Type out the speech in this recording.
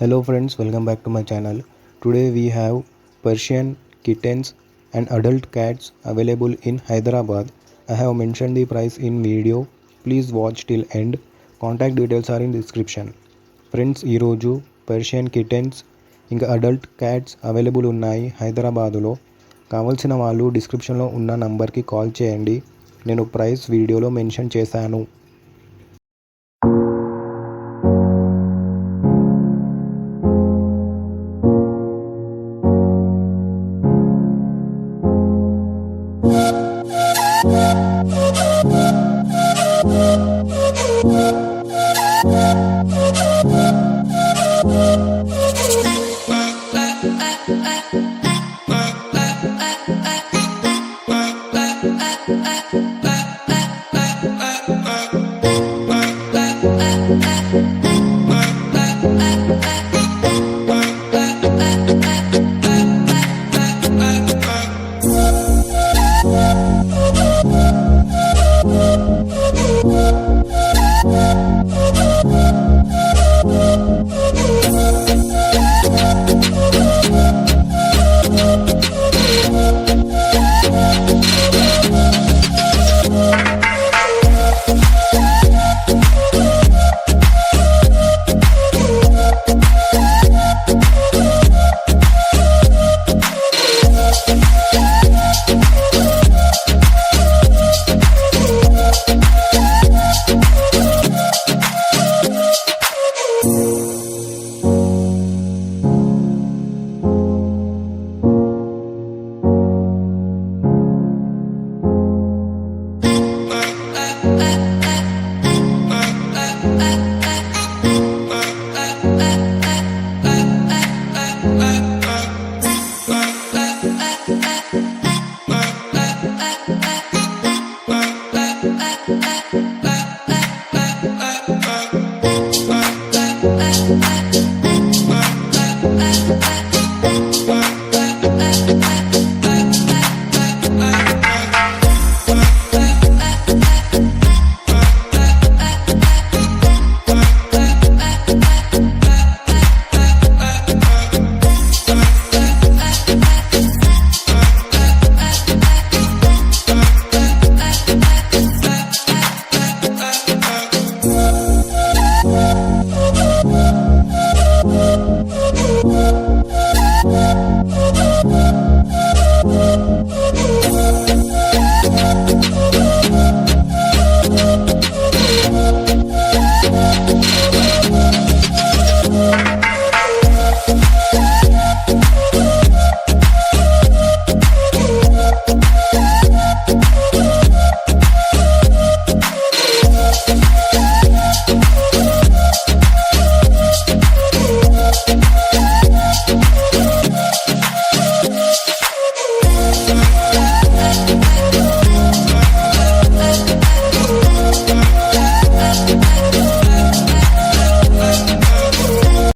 Hello friends, welcome back to my channel. Today we have Persian kittens and adult cats available in Hyderabad. I have mentioned the price in video. Please watch till end. Contact details are in description. Friends ఈరోజు Persian kittens ఇంకా adult cats available ఉన్నాయి హైదరాబాదులో. కావాల్సిన వాళ్ళు డిస్క్రిప్షన్లో ఉన్న నంబర్కి call చేయండి. నేను ప్రైస్ వీడియోలో మెన్షన్ చేశాను.